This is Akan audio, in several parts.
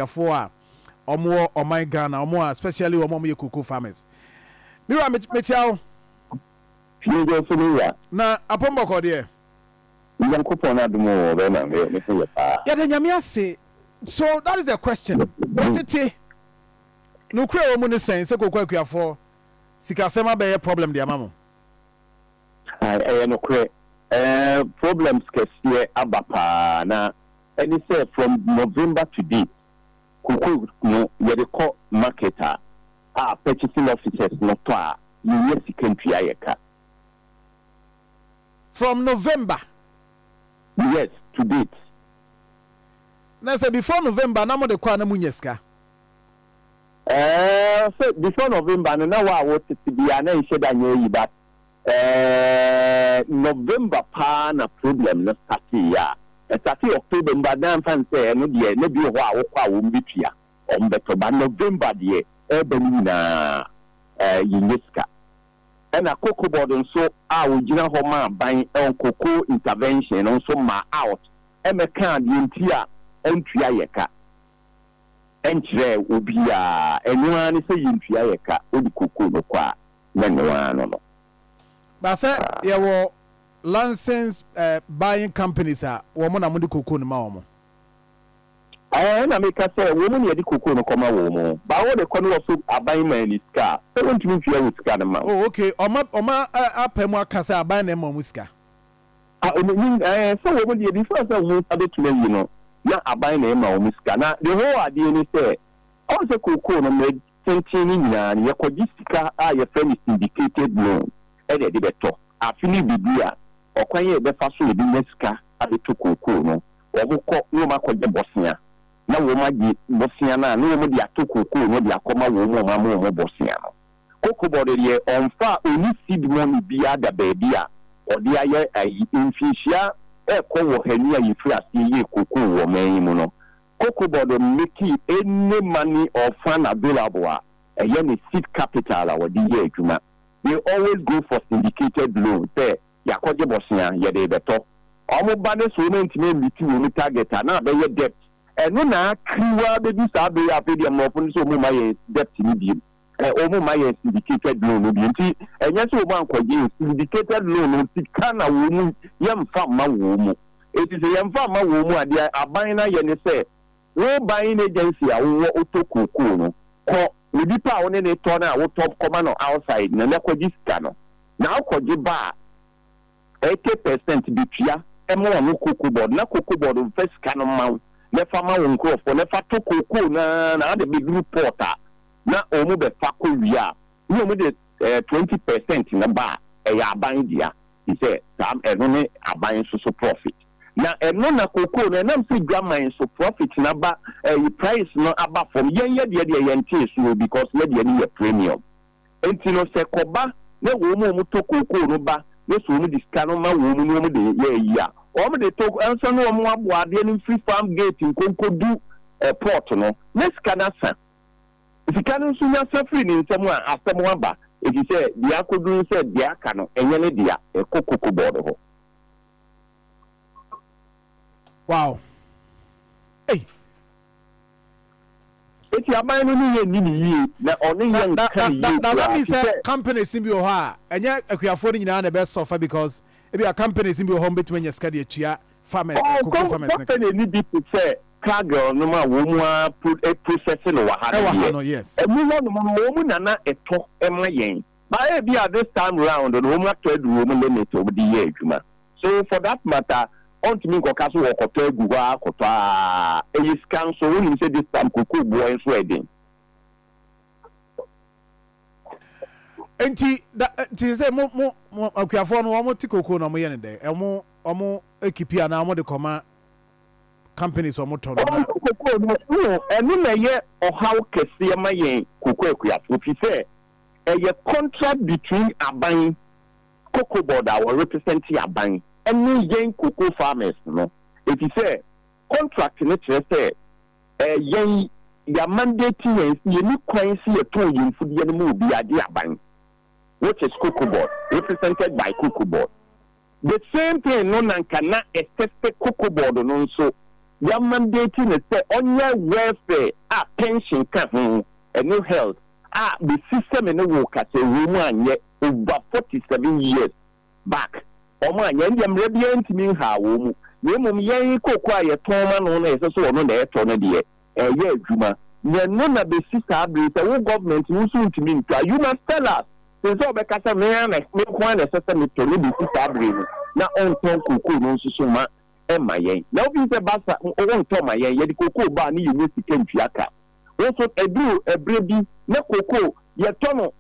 for omo o my Ghana omo especially omo ye cocoa farmers. Mira mechiao. Na apombo ko de. Yankopon adumo be na me say pa. Ya de nyame ase. So that is the question. Otete. No kure omo ne sen se cocoa akuafo sika sema be problem de amamo. No kure problems kesiye abapa na any say from November to date cocoa no ye dey call marketer purchasing officers no to you secondary ayeka. From November? Yes, to date. Now say before November, na mo de kwa na munyeska. So before November, no wa what to be an sheda nyi but November pa na problem na start ya. Start October but dan fan say no de no bi ho a wo kwa wo mbitua. Ombeto ba November de ebeni na yinyeska. And a cocoa board and so our general home buying on cocoa intervention and so ma out. And a can the entire entry ayeka. Entry will be anyone is saying Triayeka or the cocoa no qua. No. But sir, there were licensed buying companies are woman among cocoa no more. I make us say woman yet the cocoa no come home. But all the corner also are buying my car. I don't mean fear with car. Oh, okay. Oma apemo kasa buy them muska. So woman the first one started to you know. Na aban na ema omuska na the whole idea ni say all the cocoa no made tentini na ye kojisika your friend is syndicated loan e de beto afini bibia okwan ye be fa so e bi nesika ade to cocoa no obukọ no makoje bosia na wo magi bosia na no mo de ato cocoa no de akoma wo mo bosia no cocoa board de onfa oni seed money bia da baby o de aye infisia wo hani ayi free asiye cocoa wo man mu no cocoa board make any money or fund available any seed capital or the year adwuma they always go for syndicated loan say yakoje bosia ye de beto omo ba ne so no ntime meet wo target na be ye debt eno na kriwa be bi sa be apedi am ofo so mo my debt ni bi omo my syndicated loan bi nti enye so mo ankoje syndicated loan ti kana wo mu yemfa ma wo mu eti se yemfa ma wo mu ade aban na ye ne se wo buying agency a wo otokoko no ko odi pa wo ne ne to na wo top command outside na ne kwaji sika no na kwaji ba 80% bitua emo no cocoa board na cocoa board first sika no ma ne fa ma wo nkrofo ne fa to cocoa na de big reporter na omu be fa ko wia ni omu de 20% na ba ya aban dia he say sam eno ne aban so profit na eno na cocoa na nam say grammar so profit na ba price no aba from yen de yen so because ye de ni premium enti no se koba na wo mu to cocoa no ba ne so mu discount no ma wo mu no mu de ye ya o mu de to anso no mu aboade ni free farm gate nkonkodu port no ne scanner san sika nso nya safri ni nsem a asem aba eti se dia kodu se dia aka no enye ne dia cocoa board ho. Wow. Hey. Eti aban no ni ye ni na oni ye nkan yi. Now let me say companies in bi ho a enye akuafo ni nyina na be suffer because e be a companies in bi ho betwe nya ska de atua farmers cocoa farmers. Company ni bi say cargo no ma wo mu a processing no wa ha no yes. Emu no wo mu nana eto ema yen. Ba e bi at this time round no wo mu ato aduro mu limit obdi ye adwuma. So for that matter on to me go kaso wo koto agu ha koto a e scan so we say this time cocoa boy so edin. Enti ti say mo akuafo no mo ti cocoa no mo ye ne de omo ekipia na mo de koma companies or motor no enu na ye ohaw kese ma yen cocoa akuafo fi say a contract between aban cocoa board our representing aban and yen cocoa farmers no if you say contract ne say yen ya mandate yen ni kwan si eton yen fudie no mu bi ade aban which is cocoa board represented by cocoa board the same thing no nankana a cocoa board no so their mandate is say on your welfare, pension can and no health. The system in the work at a woman yet over 47 years back. Man, young radiant mean how woman, young quiet Toman on a so on the air, yeah, Juma. None of the sister breeds, the government will soon to mean, you must tell us. Since all because a man make one a system to live with sister breeds. Now on Tom Kuku, no so much, and my yen. Now be the bassa on Tom, my yen, yet Coco Barney, you miss the Kenfiaka. Also, a baby, no Coco, yet Tono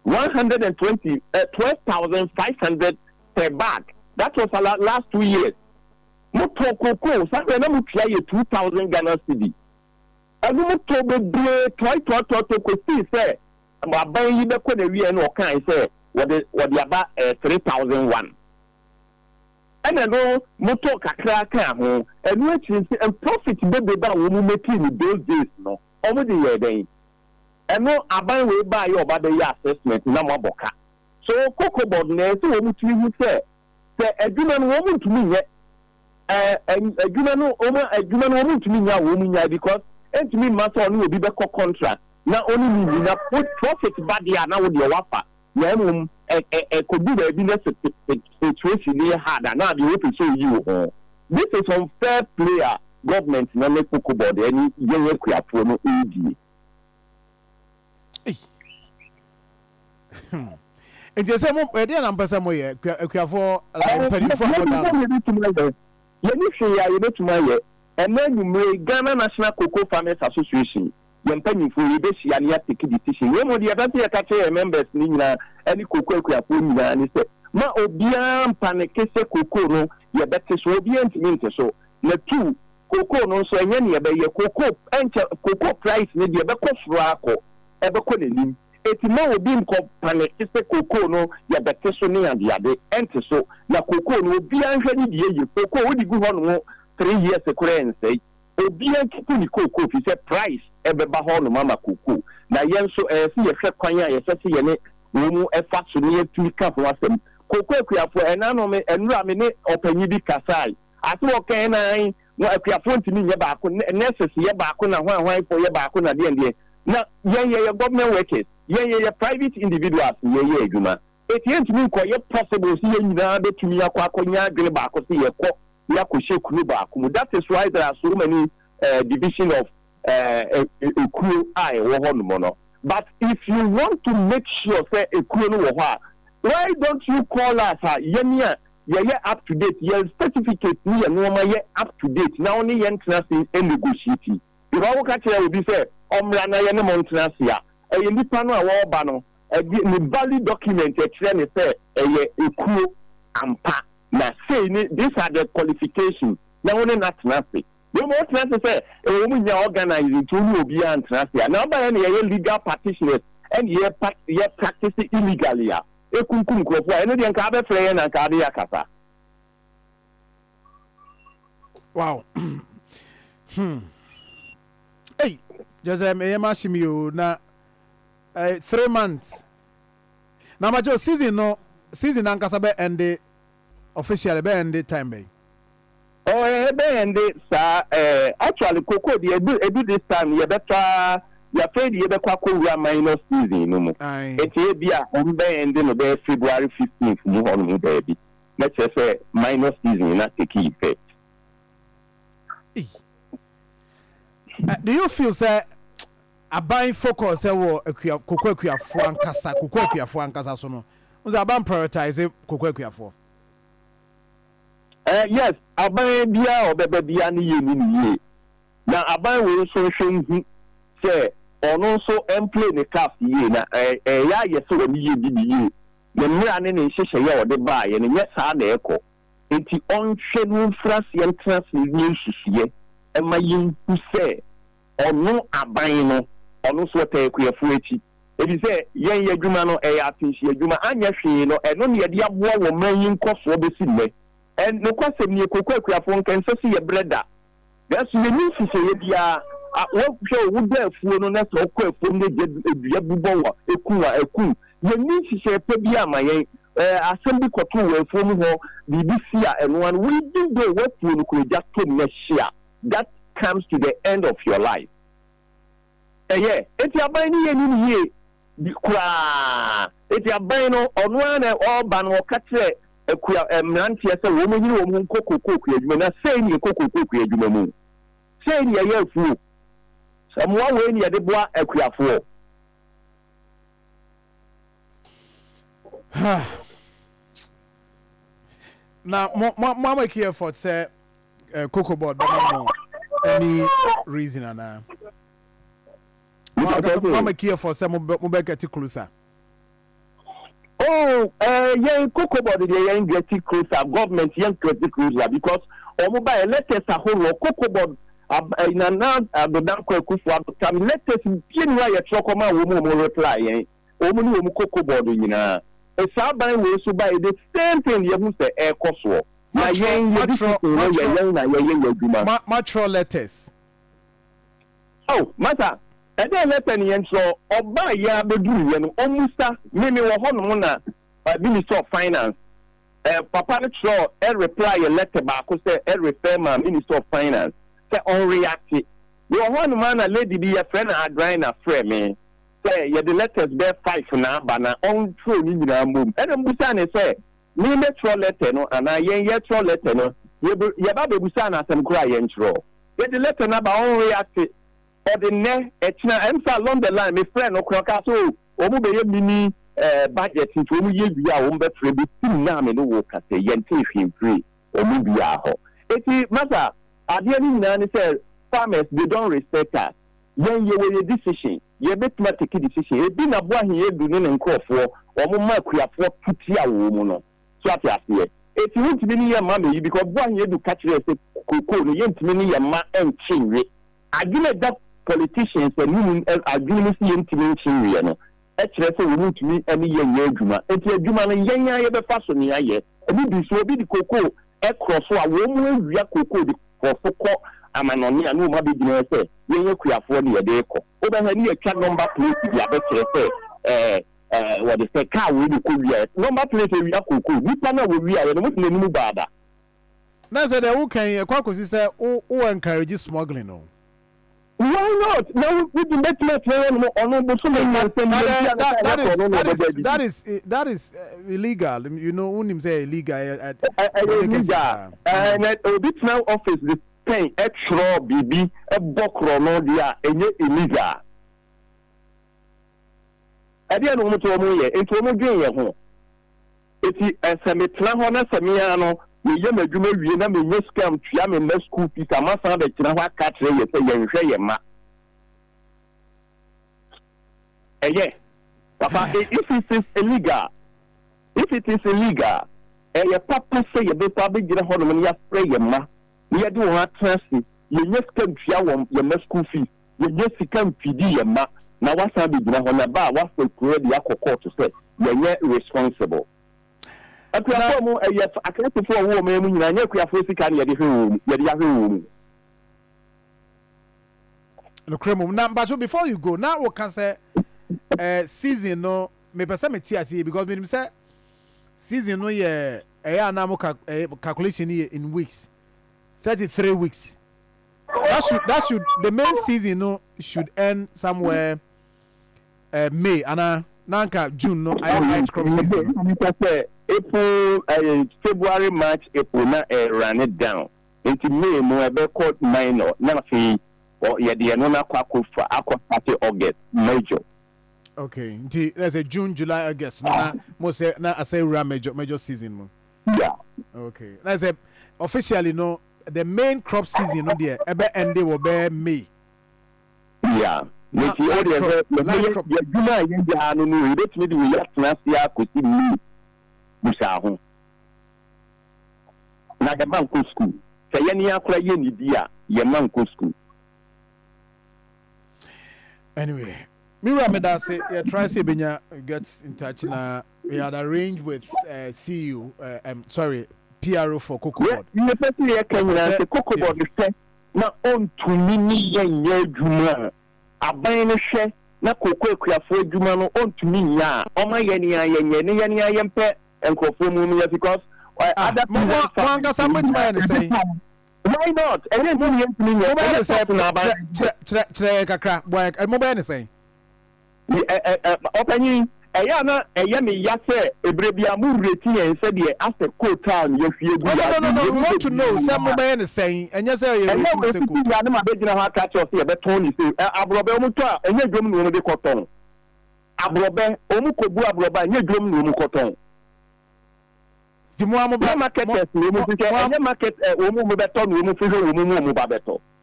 12,500 per bag. That was a last 2 years. No Coco, something I'm try 2,000 Ghana cedi. I don't know try to say, I'm buying the quantity and what can I say, what the about 3,001. And I know motor crack home, and which is a profit baby that will make in those days, no, over the year day. And no, I buy way by your body assessment, no more boca. So, Coco Bodness, woman to you say, a human woman to me, a human woman to me now, woman, because. And to me, master will be the contract. Not only me, not put profit, but they are now with your waffa. Yeah, could be the business situation near hard, and now the open show you. This is unfair player government, no make cocoa board any young queer for no AD. And just some idea number somewhere, for penny for you and then you may Ghana National Cocoa Farmers Association. Young penny for you, she and yet take a decision. When the other catcher members need any cocoa and he said, Ma obian panicese cocoa no, your better so be anti so. The two cocoa no so any about your cocoa and cocoa price need your beco fraco, ever calling. It's more being called panicese cocoa no, your better so near the other enter so. La cocoa no be any year, cocoa would go on 3 years ago and say, Obian keeping the cocoa is a price ever bahon mama cocoa. Now, yen so see a shep quanya, a sassy and it, no effort to near 2 cup was them. Cocoa for an anome and ramine open you be casai. I thought, can I, no, if you are phone to me, your back, necessary your back on a white for your back on a day. Now, your government workers, your private individuals, yeah, Juma. It ain't me quite possible seeing the to me a quaconia, green back or see a cock. That is why there are so many division of crew mono. But if you want to make sure say a crew why don't you call us yeah up to date? Your certificate me and normal up to date. Now only entrance in negotiating. If I will will be say Omrana yana mountains here. A independent war banner, a valid document a train say a crew and pack. Now, say these are the qualifications. Now, only not nothing. You more trying to say a woman you're organizing to be and transfer. Now, by any legal practitioners and ye practice illegally. A kunkum go for any cabe player and cardia casa. Wow. Hey, just a mashimi na 3 months. Now, my season and casabe and the officially be end time be. Oh, be end sir. Actually, Coco, do this time. You better. You afraid you better call minus season. No more. It's be a be end no be February 15th. No on baby. Let's just say minus season not take effect. Do you feel say a buying focus say wo Coco Kuafo ankasa Coco Kuafo ankasa so no? Was about prioritize Coco Kuafo. Yes, aban bia obebe bia ni ye. Na aban we so hwe say ono so employ ne caf ye na ya ye so ni ye bi ye. Na mira ne ne hyehye ye ode ba ye ne nye saa na ekọ. Enti onhwe no frase entrance ni nhihye. Ema yin hu say ono aban no ono so te Kuafo echi. Ebi say yen ye adwuma no ya atinhye adwuma anya hwe no eno ne ye de aboa wo man yin koso besi ne. And no question you could Kuafo can see a brother. That's the new to say, yeah, what show would there for no net or from the Yabubo, a coup. You need to say, Pebia, my assembly cotu from BBC and one we do the work you could just come next year. that comes to the end of your life. Yeah, it's your buying ye. It's your buying on one or ban or catch a mantia, a woman who cocoa cook, you may not say your cocoa cook, you may say your fool. Someone when you the bois a queer for. Now, Mama care for say cocoa board, but no any reason and Mama care for some mobile get closer. Oh, yeah, cocoa board, they ain't getting closer. Government ain't getting closer because mobile letters are whole cocoa board. In an the Danko Kufu, let us be why a chocoma woman will reply. Only cocoa board, you know. A Sabai will so buy the same thing you must say air coswo. Matro letters. Oh, matter. And then let any answer or buy ya bedu and almost many were honor Minister of Finance. Papa Shaw, a reply a letter back, say, a refer my Minister of Finance. Say, on reacted. You are one man, a lady be a friend, I grind a friend, me. Say, yeah, the letters bear 5 now, but now on true, you know, move. And then Busane say, me metro letter, no, and I yet troll letter, no, you baby Busana and cry and throw. Get the letter number on reacted. Or the ne, etna, and so along the line, my friend, no crocastle, or move mini budget into me, you are on the tree, now, me no work at the yentif him free, or maybe aho. It's matter, at the end, Nani said, farmers, they don't respect us. When you were a decision, you bet not take a decision. It's been a boy here doing and call for, or more clear for Putia woman. So I say, if you want to be near mammy, because one year to catch us, cocoa, you want to be near ma and chingy. I give it that politicians and women are doing the intimate chingy. Actually, we need to meet any young Juma. It's a Juma and young ever fashion here. And we be so be the cocoa, across a woman, we are cocoa for football. I'm an only and no maybe you say, you are for the deco. Over here, a number plate, you are what they say, car will be cool. Number plate, we are cool. We can we are not new bad. Now, said, who can Quacos is who encourages smuggling? No. Why not? Now we can make that is illegal. You know, who say illegal illegal. And at a bit now office the pay extra BB a bokro no dia enye illegal. I didn't know to me into mo dwen ye ho. Eti esemetla ho na semia no me ye madwuma wie na me nye scam tua me na school fees amasa da kina ho aka kire ye se ye nhwe ye ma. Papa, if it is illegal, your papa say you be probably get a hold of your spray your ma. You do not trust it. You just can't share your school fees. You just can't feed your ma. Now, what's happening on a bar? What's the create the alcohol to say? You're not responsible. I can't for a woman, I know you are physically at the room. But before you go, now we can say season no me person me TIC because me say season no yeah now calculation in weeks 33 weeks that should the main season no should end somewhere May and nanka June no I crop season April February March April na run it down into May no be called minor na fi or yeah the no na kwa for August major. Okay, there's a June, July, August. No, most na I say major season. Mo. Yeah. Okay. That's a officially no the main crop season no there. Ebe end will be May. Yeah. Light crop. Yeah, July yeah no no. Let me do last year ko si May. Busa ho. Na the bank school. Say ye ni akora ye ni dia ye man school. Anyway. Mira Medase, try to get in touch now. We had arranged with CU, PRO for Cocoa Board. You especially can say Cocoa Board is now on to me Juma. A buying a share, na Cocoa for Juma on to me ya. Oh my and conform because other Manga somebody say. Why not? And then mobile say kakra boy mobile say opani eya me ya say ebrebia mu reti en say de as a quota you fie gu no we want to know some mobile say enye say you say ku ya na ma be gina ha catch us e be ton ni say abrobe omu to a enye dwom no de koton abrobe omu kobu abroba enye dwom no mu koton market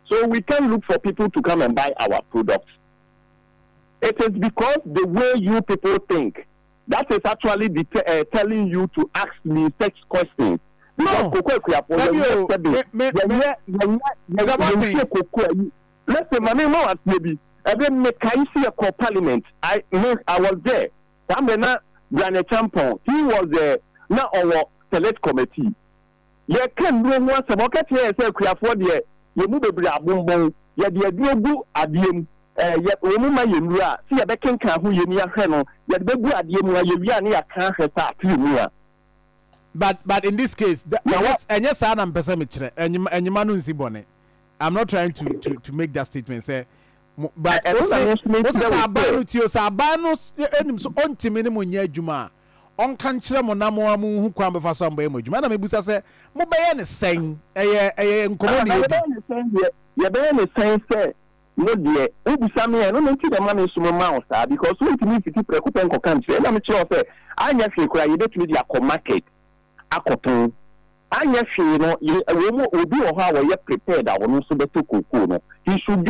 so we can look for people to come and buy our products. It is because the way you people think that is actually telling you to ask me such questions. No. Listen, my name was maybe even make I see a parliament. I was there. Samena Granny Champon. He was there. Now our select committee. You can do once a bucket here say for the you move a boom. You do adiem. Yet woman you see a becking can who you near Heno. Yet the good adiem where you are near can't but in this case, and yes, I'm pessimistic and you manu sibone. I'm not trying to make that statement. Say, but what's Sabanos on minimum year Juma. On kanchira mo na mo amu hu kwan befa so amba emodwuma na mebusa se mo be ye ne sen nkomo ni ye be ne sen se no de obusa me no nti de ma me so ma o sa because we timi fiti prekupen ko kanchira na me che o se anya hwe kura ye betumi de akọ market akoton anya hwe no we mo obi o ha wo ye prepared a wono so beto kokoo no he should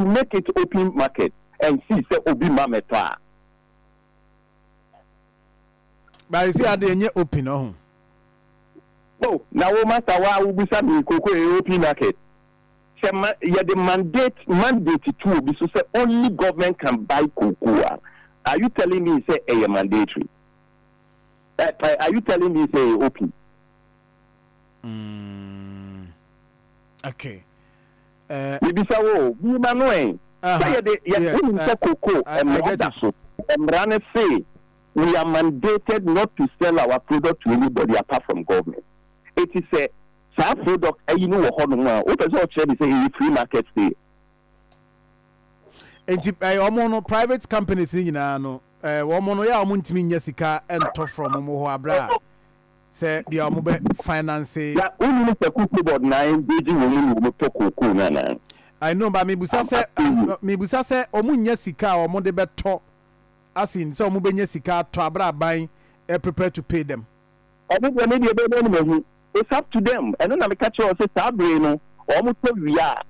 make it open market and see say obi ma meto. But you see, I didn't open. Oh, now we must allow we some cocoa open market. You the mandate to be so say only government can buy cocoa. Are you telling me say a mandatory? Are you telling me say open? Okay. Maybe so. We manuel. Say the cocoa and run say. We are mandated not to sell our product to anybody apart from government. It is a product, you know what does all say in free market stay. And private companies in no woman ya omuntimi nyesika ento from mo ho abra say the omobe finance ya unu se kuku board na beji woman mo to koku na I know but mebusa se omunya sika omo de beto asin so omo benya sika to abra ban prepare to pay them. It's up to them. And then I catch you say sabre no omo to wia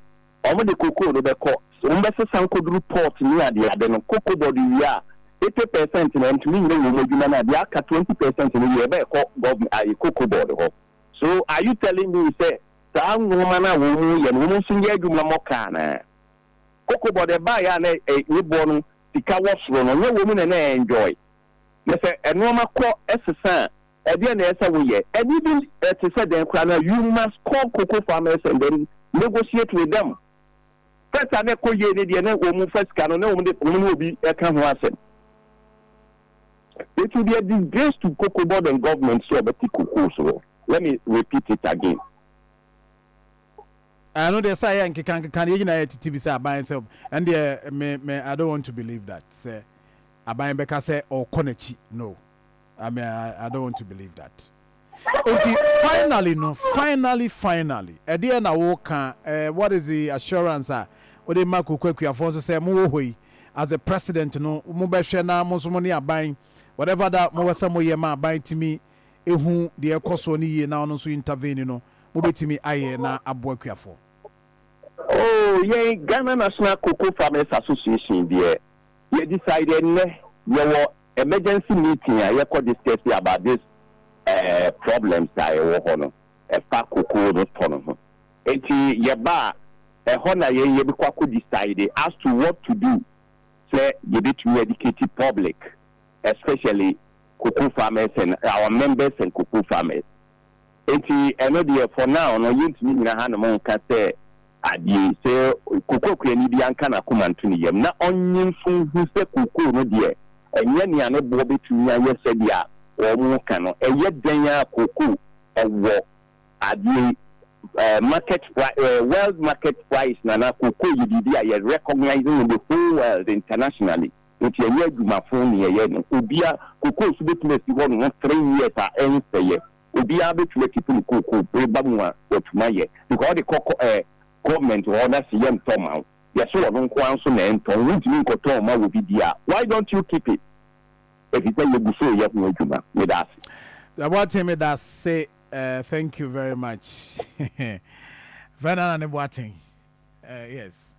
omo de koku no be ko so mbe se sanko report ni ade ade no koku board wia 80% na ntumi nwe wo adwuma na dia ka 20% ni ye be ko government ai koku board ho. So are you telling me say sa nwoma na wo mu ye no mo sunye adwuma mo ka na koku board ba ya na ni bo no sika wo no nye wo mu na enjoy me say enoma ko esesa e dia na esa wo ye and even to say den kra na you must call cocoa farmers and then negotiate with them. First time ko ye ni dia na wo mu first ka no na wo mu obi e ka ho asem. It will be a disgrace to cocoa board and government so but cocoa so. Let me repeat it again. I know they say can you na TTB say aban say and me I don't want to believe that. Say aban beka say or konechi. No. I mean I don't want to believe that. Until finally e dey na wo kan what is the assurance what dey mark Kwakwa Afonso say mo hoi as a president no mo be hwe na mo so mo ne aban whatever that mo wasa mo ye ma aban timi ehu de ekoso ni ye na ono so intervene no mo betimi aye na abo Akuafo. Oh, yeah, Ghana National Cocoa Farmers Association there. You decided your emergency meeting I discuss about this problems that I want a pack cocoa no tono. Eti yeba hona ye decided as to what to do. Say you need to educate the public, especially cocoa farmers and our members and cocoa farmers. Eti eno for now no you to me na hanamo can say adi say cocoa kwani bi anka na Akoma ntuni yam na onyimfu hu say cocoa no de enye ne ane bo betumi aye sadia o mu ka no eye dan ya cocoa ewo adi market world market price na cocoa yidi are recognizing in the whole world internationally. It's a year my phone here. Ubia cocoa should be placed on 3 years at end the year. Ubia be to people cocoa, Bamwa, or to my year. Because the cocoa government orders young Tom. Yes, so I don't want to name Tom. Will be there. Why don't you keep it? If you say you go so, you have no juma with us. The what him that say, thank you very much. Vernon and the yes.